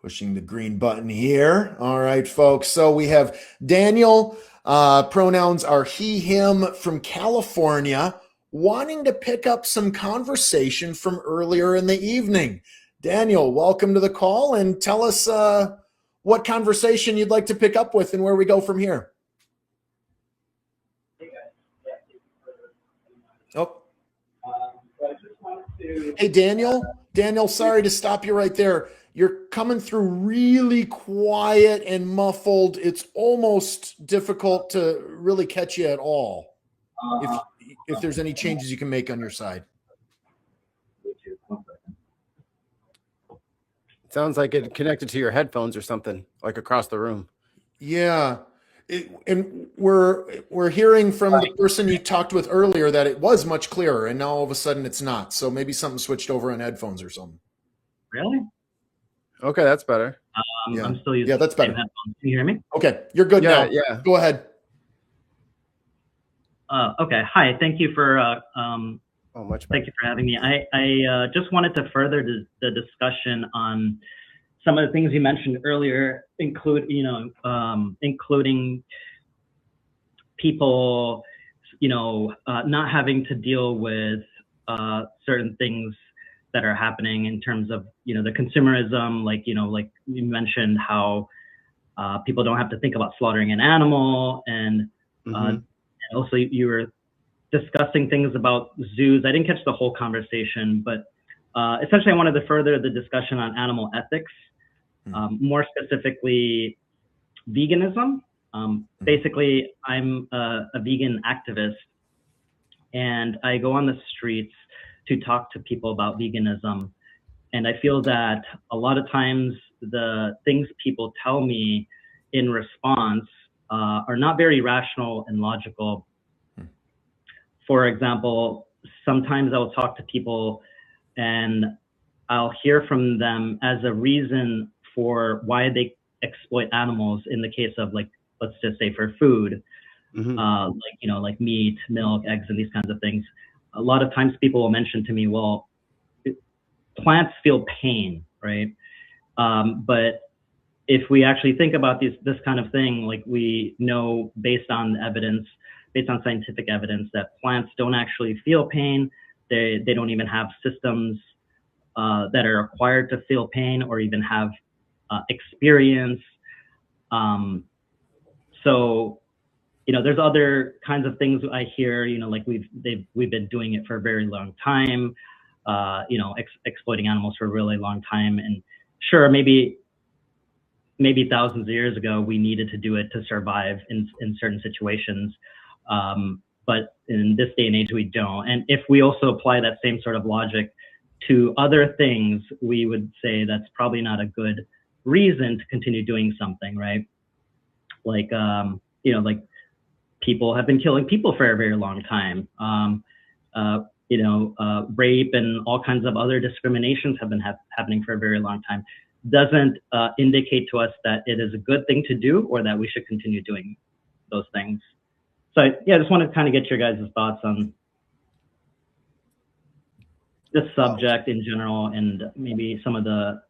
Pushing the green button here. All right, folks. So we have Daniel, pronouns are he, him, from California, wanting to pick up some conversation from earlier in the evening. Daniel, welcome to the call, and tell us what conversation you'd like to pick up with and where we go from here. Oh. Hey, Daniel, sorry to stop you right there. You're coming through really quiet and muffled. It's almost difficult to really catch you at all. If there's any changes you can make on your side. It sounds like it connected to your headphones or something, like across the room. Yeah. And we're hearing from the person you talked with earlier that it was much clearer, and now all of a sudden it's not. So maybe something switched over on headphones or something. Really? Okay, that's better. Yeah. I'm still using that's better. headphones. Can you hear me? Okay, you're good now. Yeah. Go ahead. Okay. Hi. Thank you for much better. thank you for having me. I just wanted to further the discussion on some of the things you mentioned earlier, including people, not having to deal with certain things that are happening in terms of, the consumerism, like you mentioned how people don't have to think about slaughtering an animal, and also you were discussing things about zoos. I didn't catch the whole conversation, but essentially I wanted to further the discussion on animal ethics, more specifically veganism. Basically, I'm a vegan activist, and I go on the streets to talk to people about veganism. And I feel that a lot of times the things people tell me in response are not very rational and logical. For example, sometimes I'll talk to people and I'll hear from them as a reason for why they exploit animals in the case of, like, let's just say for food, like meat, milk, eggs, and these kinds of things. A lot of times people will mention to me, well, plants feel pain, right? But if we actually think about this kind of thing, like, we know based on scientific evidence, that plants don't actually feel pain. They don't even have systems that are required to feel pain or even have experience. So, there's other kinds of things I hear, like we've been doing it for a very long time, exploiting animals for a really long time. And sure, maybe thousands of years ago, we needed to do it to survive in certain situations. But in this day and age, we don't. And if we also apply that same sort of logic to other things, we would say that's probably not a good reason to continue doing something, right? Like, like people have been killing people for a very long time. Rape and all kinds of other discriminations have been happening for a very long time. Doesn't indicate to us that it is a good thing to do or that we should continue doing those things. So I just want to kind of get your guys' thoughts on this subject in general, and maybe some of the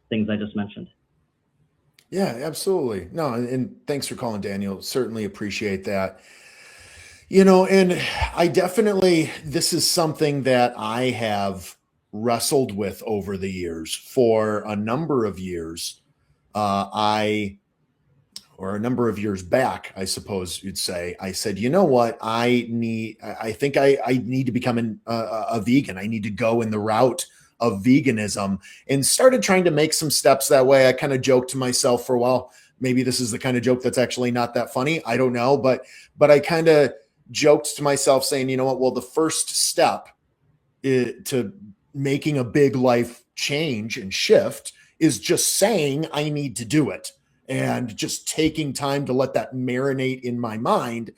things I just mentioned. Yeah, absolutely. No, and thanks for calling, Daniel. Certainly appreciate that. And I definitely, this is something that I have wrestled with over the years. For a number of years, or a number of years back, I suppose you'd say, I said, you know what, I think I need to become a vegan. I need to go in the route of veganism, and started trying to make some steps that way. I kind of joked to myself for a while, maybe this is the kind of joke that's actually not that funny. I don't know, but I kind of joked to myself saying, you know what, well, the first step to making a big life change and shift is just saying I need to do it, and just taking time to let that marinate in my mind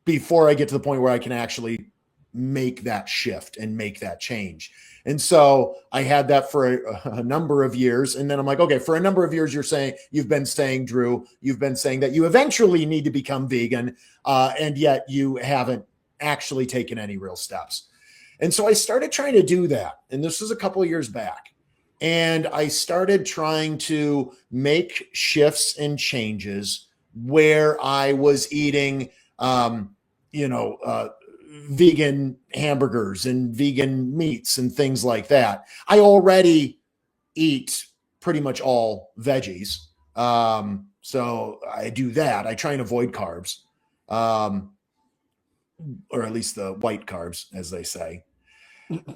before I get to the point where I can actually make that shift and make that change. And so I had that for a number of years. And then I'm like, okay, for a number of years, you've been saying, Drew, you've been saying that you eventually need to become vegan. And yet you haven't actually taken any real steps. And so I started trying to do that. And this was a couple of years back. And I started trying to make shifts and changes where I was eating, you know, vegan hamburgers and vegan meats and things like that. I already eat pretty much all veggies. So I do that. I try and avoid carbs, or at least the white carbs, as they say.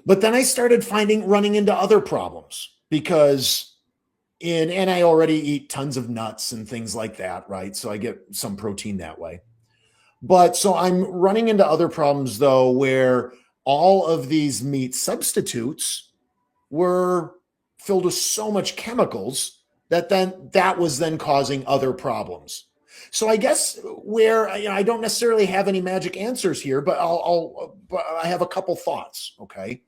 But then I started running into other problems because and I already eat tons of nuts and things like that, right? So I get some protein that way. But so I'm running into other problems though, where all of these meat substitutes were filled with so much chemicals that was then causing other problems. So I guess where I don't necessarily have any magic answers here, but I have a couple thoughts. Okay,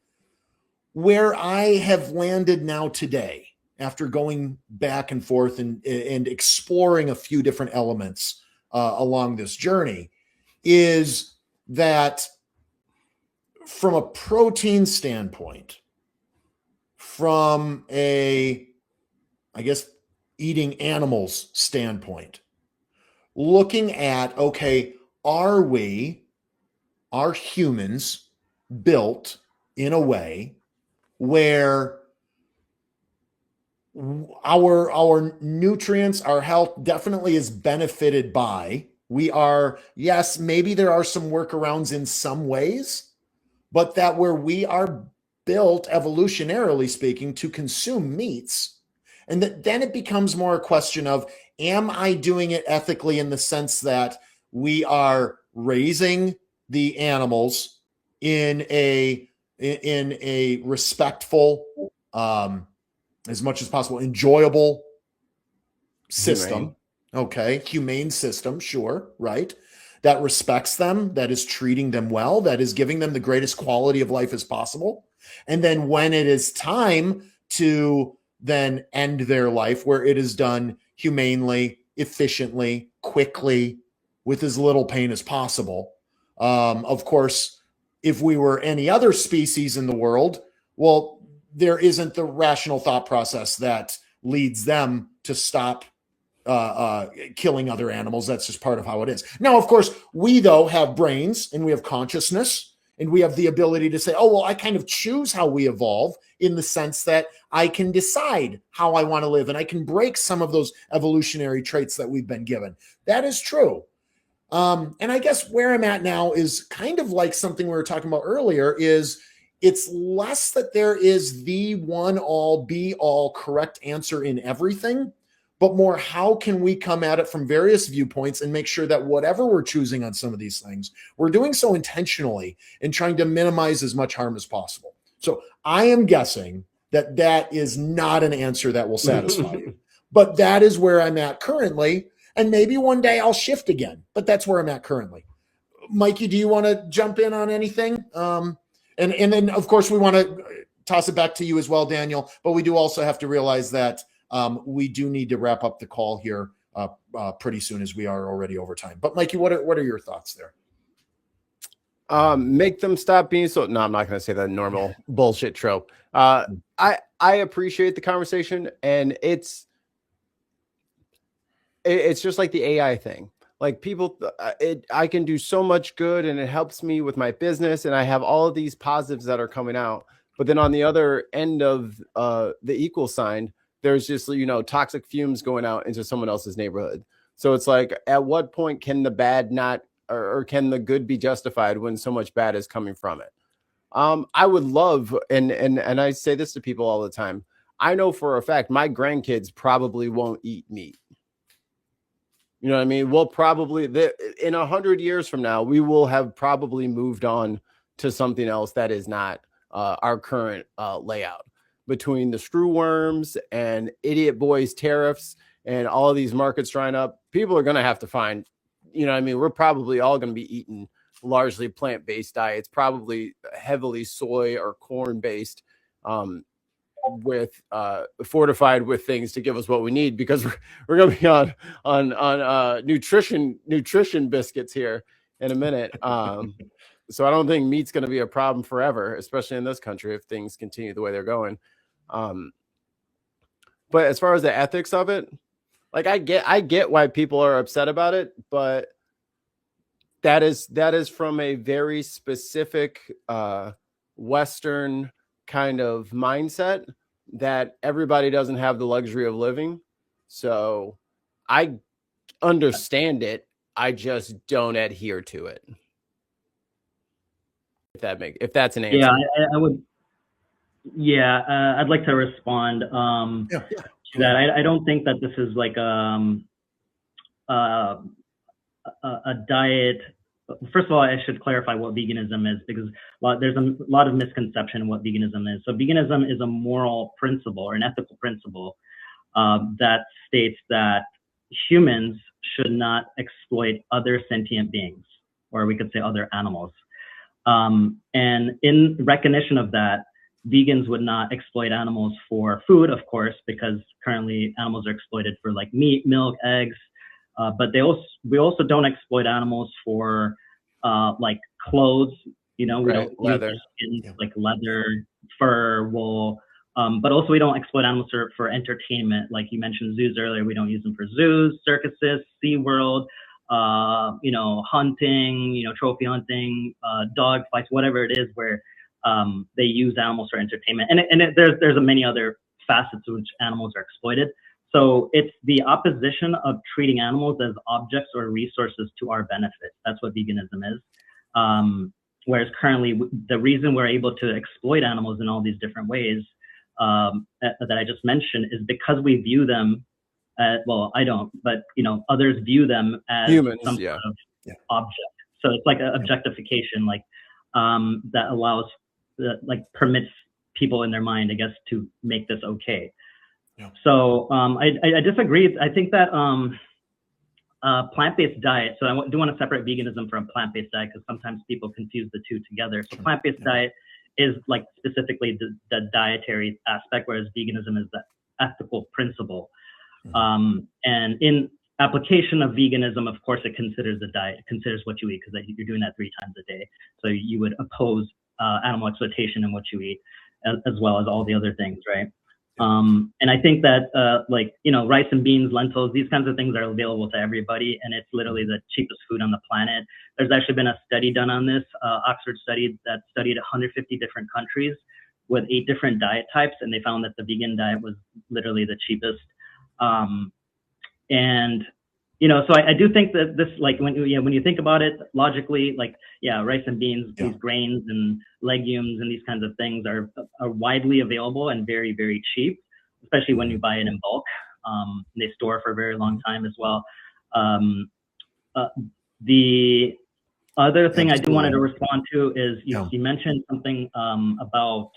where I have landed now today, after going back and forth and exploring a few different elements along this journey, is that from a protein standpoint, from I guess, eating animals standpoint, looking at, okay, are humans built in a way where our nutrients, our health definitely is benefited by, we are, yes, maybe there are some workarounds in some ways, but that where we are built evolutionarily speaking to consume meats, and that then it becomes more a question of, am I doing it ethically in the sense that we are raising the animals in a respectful, as much as possible, enjoyable system, humane system, sure, right? That respects them, that is treating them well, that is giving them the greatest quality of life as possible. And then when it is time to then end their life, where it is done humanely, efficiently, quickly, with as little pain as possible. Of course, if we were any other species in the world, well, there isn't the rational thought process that leads them to stop killing other animals. That's just part of how it is. Now, of course, we though have brains and we have consciousness and we have the ability to say, oh, well, I kind of choose how we evolve, in the sense that I can decide how I want to live and I can break some of those evolutionary traits that we've been given. That is true. And I guess where I'm at now is kind of like something we were talking about earlier, is it's less that there is the one all be all correct answer in everything, but more how can we come at it from various viewpoints and make sure that whatever we're choosing on some of these things, we're doing so intentionally and trying to minimize as much harm as possible. So I am guessing that that is not an answer that will satisfy you, but that is where I'm at currently. And maybe one day I'll shift again, but that's where I'm at currently. Mikey, do you want to jump in on anything? And then, of course, we want to toss it back to you as well, Daniel. But we do also have to realize that we do need to wrap up the call here pretty soon, as we are already over time. But Mikey, what are your thoughts there? Make them stop being so. No, I'm not going to say that normal bullshit trope. I appreciate the conversation, and it's just like the AI thing. Like, people, I can do so much good and it helps me with my business and I have all of these positives that are coming out. But then on the other end of the equal sign, there's just, toxic fumes going out into someone else's neighborhood. So it's like, at what point can the bad not, or can the good be justified when so much bad is coming from it? I would love, and I say this to people all the time, I know for a fact my grandkids probably won't eat meat. You know what I mean? We'll probably, in 100 years from now, we will have probably moved on to something else that is not our current layout. Between the screw worms and idiot boys tariffs and all of these markets drying up, people are going to have to find, we're probably all going to be eating largely plant-based diets, probably heavily soy or corn-based, with fortified with things to give us what we need, because we're going to be on nutrition biscuits here in a minute. So I don't think meat's going to be a problem forever, especially in this country, if things continue the way they're going. But as far as the ethics of it, like I get why people are upset about it, but that is from a very specific Western kind of mindset that everybody doesn't have the luxury of living. So I understand it. I just don't adhere to it. If that's an answer. Yeah, I would. Yeah, I'd like to respond Yeah. to that. I don't think that this is like a diet. First of all, I should clarify what veganism is, because there's a lot of misconception in what veganism is. So veganism is a moral principle or an ethical principle that states that humans should not exploit other sentient beings, or we could say other animals. And in recognition of that, vegans would not exploit animals for food, of course, because currently animals are exploited for like meat, milk, eggs. But we also don't exploit animals for like clothes. You know, we don't leather. use skins, like leather, fur, wool. But also we don't exploit animals for entertainment. Like you mentioned zoos earlier, we don't use them for zoos, circuses, SeaWorld, you know, hunting, you know, trophy hunting, dog fights, whatever it is where they use animals for entertainment. And there's many other facets in which animals are exploited. So it's the opposition of treating animals as objects or resources to our benefit. That's what veganism is. Whereas currently, the reason we're able to exploit animals in all these different ways that I just mentioned is because we view them as, well, I don't, but you know, others view them as humans, some sort of object. So it's like an objectification, like that allows, like permits people in their mind, I guess, to make this okay. Yeah. So I disagree. I think that plant-based diet, so I do want to separate veganism from plant-based diet because sometimes people confuse the two together. So plant-based diet is like specifically the dietary aspect, whereas veganism is the ethical principle. And in application of veganism, of course, it considers the diet, it considers what you eat, because you're doing that 3 times a day. So you would oppose animal exploitation in what you eat, as well as all the other things, right? And I think that like, you know, rice and beans, lentils, these kinds of things are available to everybody, and it's literally the cheapest food on the planet. There's actually been a study done on this, Oxford study that studied 150 different countries with 8 different diet types, and they found that the vegan diet was literally the cheapest. And you know, so I do think that this, like when you think about it logically, like, yeah, rice and beans, these grains and legumes and these kinds of things are widely available and very, very cheap, especially when you buy it in bulk. They store for a very long time as well. The other thing I do wanted to respond to is you mentioned something about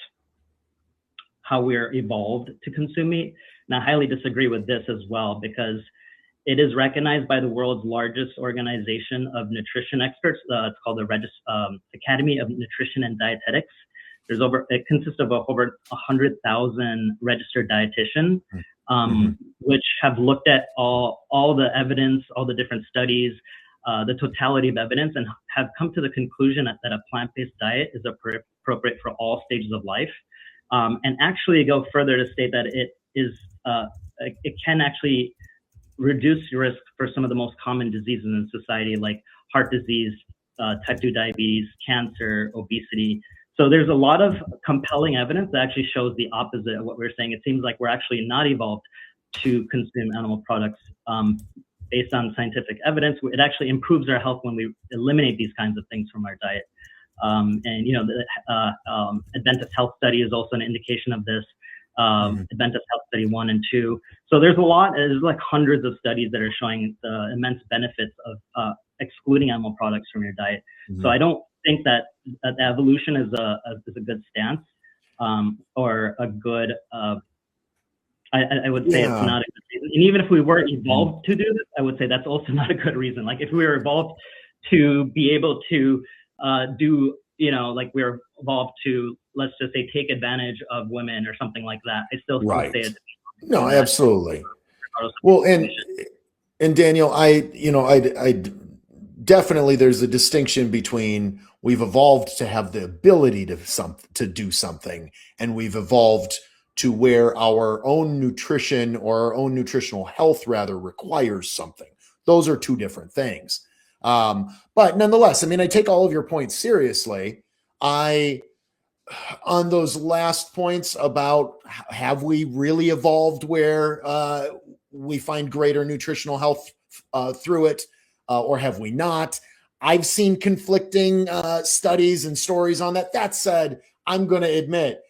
how we're evolved to consume meat. And I highly disagree with this as well, because it is recognized by the world's largest organization of nutrition experts. It's called the Academy of Nutrition and Dietetics. It consists of over 100,000 registered dietitians, which have looked at all the evidence, all the different studies, the totality of evidence, and have come to the conclusion that a plant-based diet is appropriate for all stages of life. And actually go further to state that it can actually reduce your risk for some of the most common diseases in society, like heart disease, type 2 diabetes, cancer, obesity. So there's a lot of compelling evidence that actually shows the opposite of what we're saying. It seems like we're actually not evolved to consume animal products based on scientific evidence. It actually improves our health when we eliminate these kinds of things from our diet. And you know, the Adventist Health Study is also an indication of this. Adventist Health Study 1 and 2. So there's like hundreds of studies that are showing the immense benefits of excluding animal products from your diet. So I don't think that evolution is a good stance, or a good, I would say it's not a good reason. And even if we were evolved to do this, I would say that's also not a good reason. Like if we were evolved to be able to do, you know, like we're evolved to, let's just say, take advantage of women or something like that, I still say it. No, absolutely. Well, and Daniel, I definitely, there's a distinction between we've evolved to have the ability to do something, and we've evolved to where our own nutrition or our own nutritional health rather requires something. Those are two different things. But nonetheless, I mean, I take all of your points seriously. On those last points about have we really evolved where we find greater nutritional health through it, or have we not? I've seen conflicting studies and stories on that. That said, I'm going to admit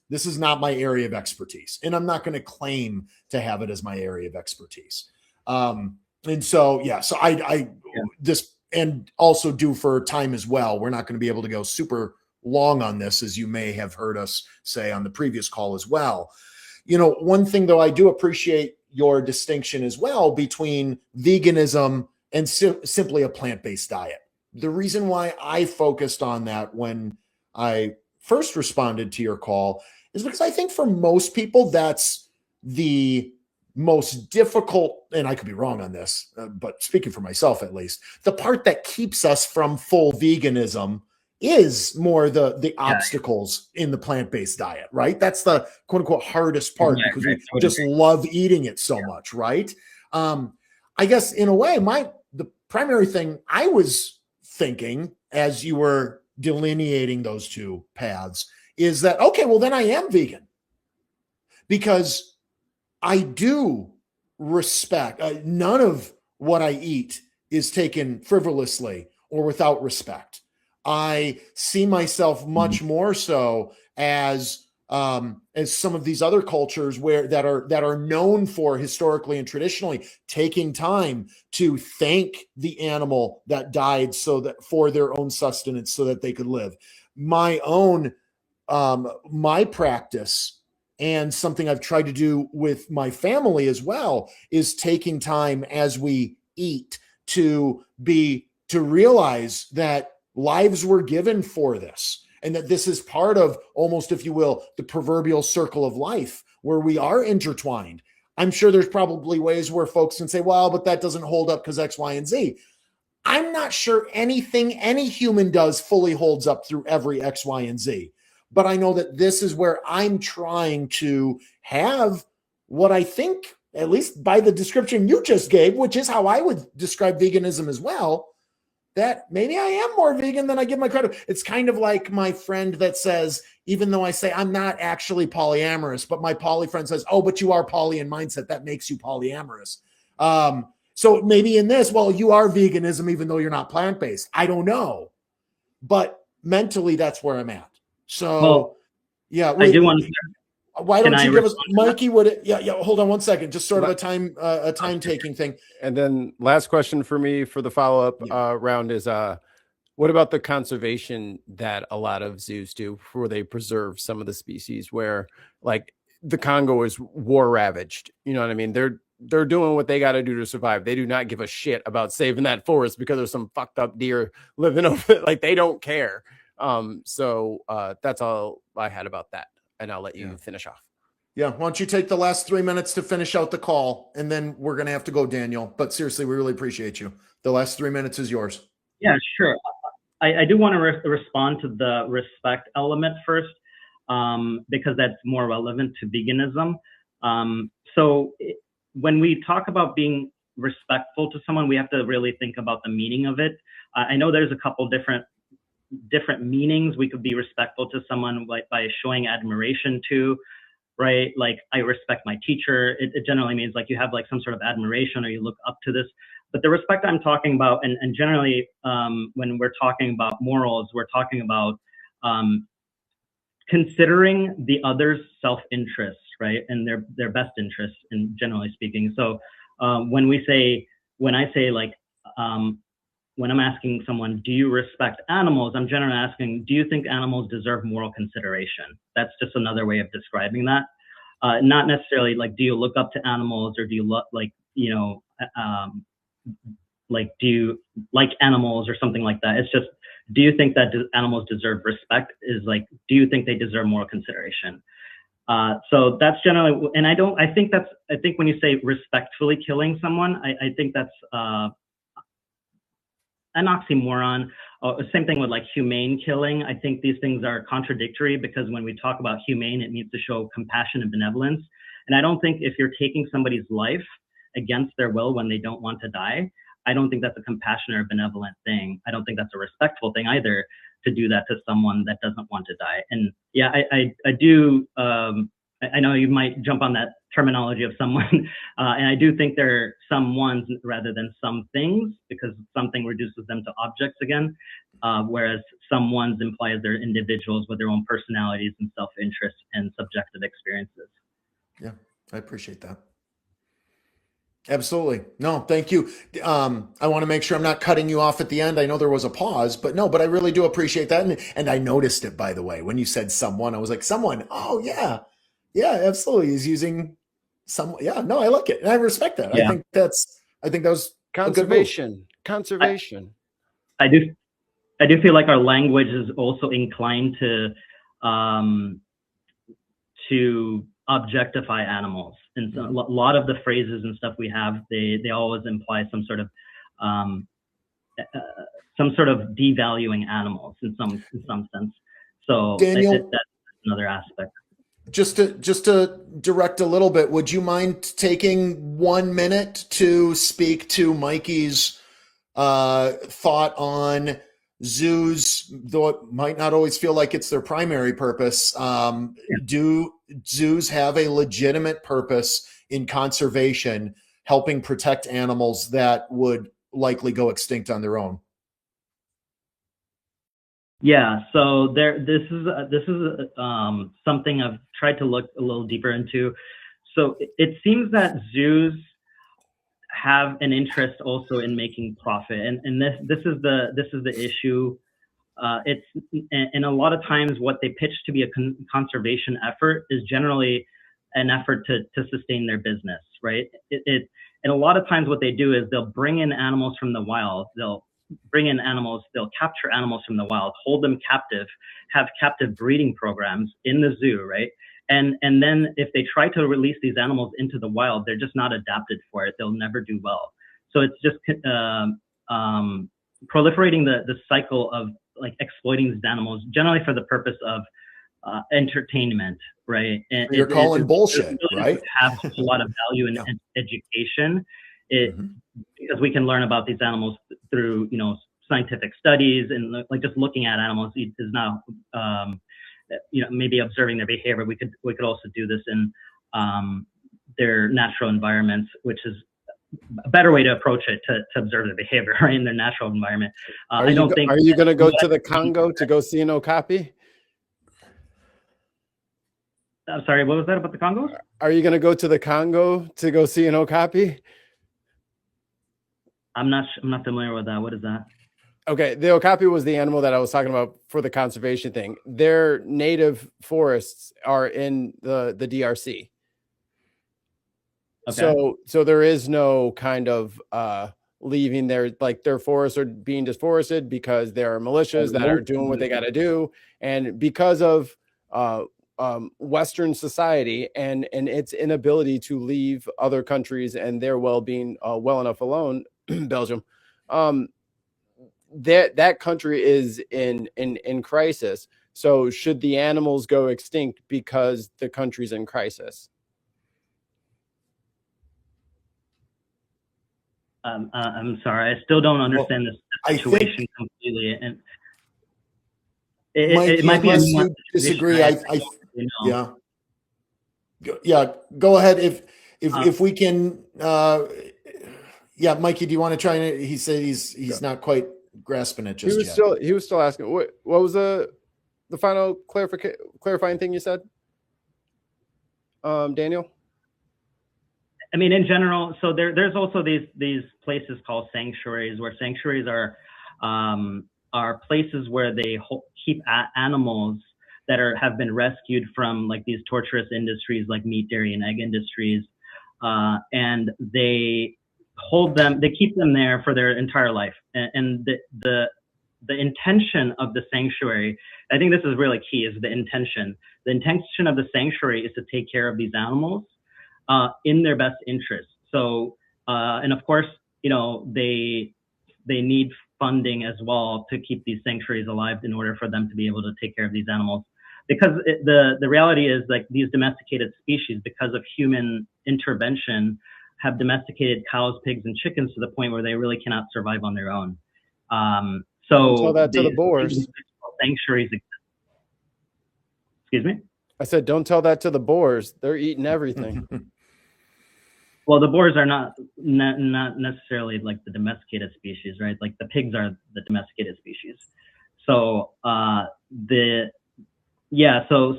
this is not my area of expertise, and I'm not going to claim to have it as my area of expertise. And so, yeah, so this, and also due for time as well, we're not going to be able to go super long on this, as you may have heard us say on the previous call as well. You know, one thing though, I do appreciate your distinction as well between veganism and simply a plant-based diet. The reason why I focused on that when I first responded to your call is because I think for most people, that's the most difficult, and I could be wrong on this, but speaking for myself at least, the part that keeps us from full veganism is more the obstacles in the plant-based diet, right? That's the quote unquote hardest part because we just love eating it so much, right? I guess in a way, the primary thing I was thinking as you were delineating those two paths is that, okay, well then I am vegan because I do respect, none of what I eat is taken frivolously or without respect. I see myself much more so as some of these other cultures that are known for historically and traditionally taking time to thank the animal that died so that for their own sustenance so that they could live. My own my practice and something I've tried to do with my family as well is taking time as we eat to realize that lives were given for this, and that this is part of almost, if you will, the proverbial circle of life where we are intertwined. I'm sure there's probably ways where folks can say, well, but that doesn't hold up because X, Y, and Z. I'm not sure anything any human does fully holds up through every X, Y, and Z. But I know that this is where I'm trying to have what I think, at least by the description you just gave, which is how I would describe veganism as well, that maybe I am more vegan than I give my credit. It's kind of like my friend that says, even though I say I'm not actually polyamorous, but my poly friend says, oh, but you are poly in mindset. That makes you polyamorous. So maybe in this, well, you are veganism, even though you're not plant-based. I don't know. But mentally, that's where I'm at. So, well, yeah. I do want to. Why don't you give us, Mikey? Would it? Yeah. Hold on one second. Just sort of a time taking thing. And then last question for me for the follow up round is, what about the conservation that a lot of zoos do, where they preserve some of the species? Where like the Congo is war ravaged. You know what I mean? They're doing what they got to do to survive. They do not give a shit about saving that forest because there's some fucked up deer living over it. Like they don't care. So that's all I had about that. And I'll let you finish off. Yeah. Why don't you take the last 3 minutes to finish out the call, and then we're going to have to go, Daniel. But seriously, we really appreciate you. The last 3 minutes is yours. Yeah, sure. I do want to respond to the respect element first, because that's more relevant to veganism. When we talk about being respectful to someone, we have to really think about the meaning of it. I know there's a couple different meanings. We could be respectful to someone like by showing admiration to, right? Like I respect my teacher. It generally means like you have like some sort of admiration or you look up to this. But the respect I'm talking about, and generally when we're talking about morals, we're talking about considering the other's self-interest, right? And their best interest, and generally speaking. So when I say like, when I'm asking someone, do you respect animals? I'm generally asking, do you think animals deserve moral consideration? That's just another way of describing that. Not necessarily like, do you look up to animals, or do you do you like animals or something like that? It's just, do you think that animals deserve respect? Is like, do you think they deserve moral consideration? So that's generally, and I think when you say respectfully killing someone, I think that's an oxymoron, same thing with like humane killing. I think these things are contradictory, because when we talk about humane, it means to show compassion and benevolence. And I don't think if you're taking somebody's life against their will when they don't want to die, I don't think that's a compassionate or benevolent thing. I don't think that's a respectful thing either, to do that to someone that doesn't want to die. And yeah, I do, I know you might jump on that terminology of someone, and I do think there are some ones rather than some things, because something reduces them to objects again, whereas some ones implies they're individuals with their own personalities and self-interest and subjective experiences. Yeah, I appreciate that. Absolutely. No, thank you. I want to make sure I'm not cutting you off at the end. I know there was a pause, but no, but I really do appreciate that. And I noticed it, by the way, when you said someone, I was like, someone. Oh yeah. Yeah, absolutely. He's using some. Yeah, no, I like it. And I respect that. Yeah. I think that was conservation. Conservation. I do feel like our language is also inclined to objectify animals, and so a lot of the phrases and stuff we have, they always imply some sort of devaluing animals in some sense. So Daniel, that's another aspect. Just to direct a little bit, would you mind taking 1 minute to speak to Mikey's thought on zoos, though it might not always feel like it's their primary purpose? Do zoos have a legitimate purpose in conservation, helping protect animals that would likely go extinct on their own? Yeah, so this is something I've tried to look a little deeper into. So it seems that zoos have an interest also in making profit, and this is the issue. And a lot of times what they pitch to be a conservation effort is generally an effort to sustain their business, right? And a lot of times what they do is they'll bring in animals from the wild. They'll capture animals from the wild, hold them captive, have captive breeding programs in the zoo, right? And then if they try to release these animals into the wild, they're just not adapted for it. They'll never do well. So it's just proliferating the cycle of like exploiting these animals, generally for the purpose of entertainment, right? And you're calling bullshit, really right? Have a lot of value in education, because we can learn about these animals through scientific studies, and like just looking at animals is now maybe observing their behavior. We could also do this in their natural environments, which is a better way to approach it, to observe their behavior, right, in their natural environment. Are you going to go to the Congo to go see an okapi? I'm sorry, what was that about the Congo? Are you going to go to the Congo to go see an okapi? I'm not familiar with that. What is that? Okay, the okapi was the animal that I was talking about for the conservation thing. Their native forests are in the DRC. Okay. So there is no kind of leaving their forests are being deforested because there are militias that are doing what they got to do, and because of Western society and its inability to leave other countries and their well-being well enough alone, Belgium, that country is in crisis. So should the animals go extinct because the country's in crisis? I'm sorry, I still don't understand this situation completely, and it might be unless you disagree. Yeah. Go ahead if we can. Yeah, Mikey, do you want to try? He said he's not quite grasping it just yet. He was still asking. What was the final clarifying thing you said, Daniel? I mean, in general, so there's also these places called sanctuaries, where sanctuaries are places where they keep animals that have been rescued from like these torturous industries like meat, dairy, and egg industries, and they keep them there for their entire life. And the intention of the sanctuary, I think this is really key, is the intention. The intention of the sanctuary is to take care of these animals in their best interest. So, and of course, they need funding as well to keep these sanctuaries alive in order for them to be able to take care of these animals. Because the reality is, like, these domesticated species, because of human intervention, have domesticated cows, pigs, and chickens to the point where they really cannot survive on their own. Don't tell that to the boars. Sanctuaries exist. Excuse me? I said, don't tell that to the boars. They're eating everything. Well, the boars are not necessarily like the domesticated species, right? Like the pigs are the domesticated species. So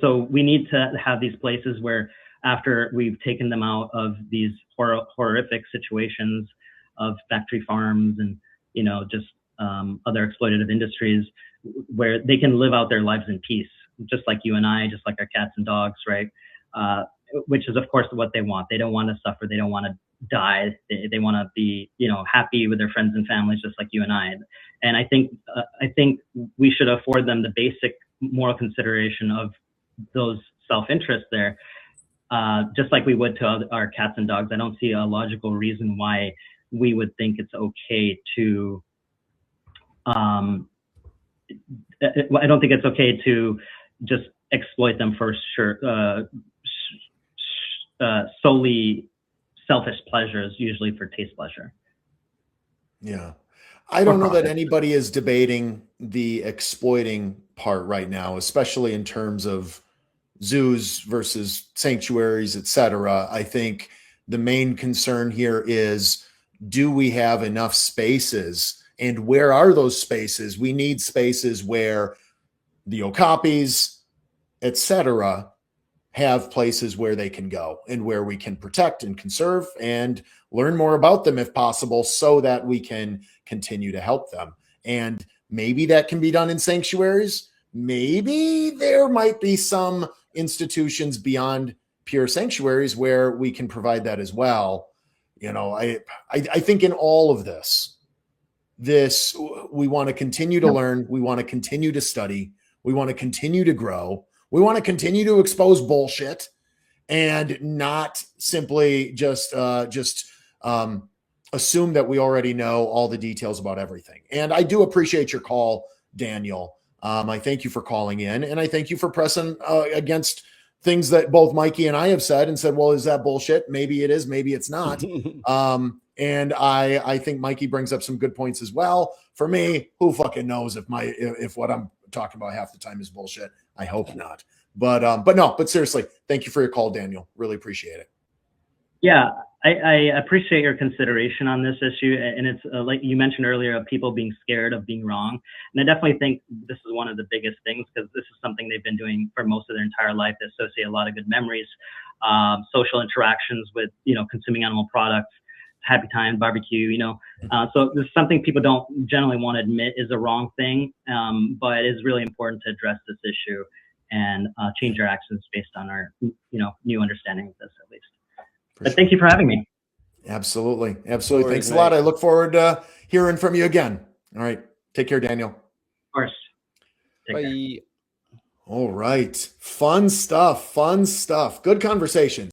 so we need to have these places where, after we've taken them out of these horrific situations of factory farms and, you know, just other exploitative industries, where they can live out their lives in peace, just like you and I, just like our cats and dogs, right? Which is, of course, what they want. They don't want to suffer. They don't want to die. They want to be, you know, happy with their friends and families, just like you and I. And I think we should afford them the basic moral consideration of those self-interests there, just like we would to our cats and dogs. I don't see a logical reason why we would think it's okay to. I don't think it's okay to just exploit them for solely selfish pleasures, usually for taste pleasure. Yeah. I don't know that anybody is debating the exploiting part right now, especially in terms of zoos versus sanctuaries, etc. I think the main concern here is, do we have enough spaces, and where are those spaces? We need spaces where the okapis, etc., have places where they can go and where we can protect and conserve and learn more about them if possible, so that we can continue to help them. And maybe that can be done in sanctuaries. Maybe there might be some institutions beyond pure sanctuaries where we can provide that as well. You know, I think in all of this, we want to continue to learn. We want to continue to study. We want to continue to grow. We want to continue to expose bullshit, and not simply just assume that we already know all the details about everything. And I do appreciate your call, Daniel. I thank you for calling in, and I thank you for pressing against things that both Mikey and I have said, and said, well, is that bullshit? Maybe it is, maybe it's not. And I think Mikey brings up some good points as well. For me, who fucking knows if what I'm talking about half the time is bullshit? I hope not. But seriously, thank you for your call, Daniel. Really appreciate it. Yeah, I appreciate your consideration on this issue. And it's like you mentioned earlier, of people being scared of being wrong. And I definitely think this is one of the biggest things, because this is something they've been doing for most of their entire life. They associate a lot of good memories, social interactions with, you know, consuming animal products, happy time, barbecue, you know. So this is something people don't generally want to admit is a wrong thing, but it is really important to address this issue and change our actions based on our, you know, new understanding of this, at least. But thank you for having me. Absolutely. Absolutely. Thanks a lot. I look forward to hearing from you again. All right. Take care, Daniel. Of course. Bye. Care. All right. Fun stuff. Good conversation.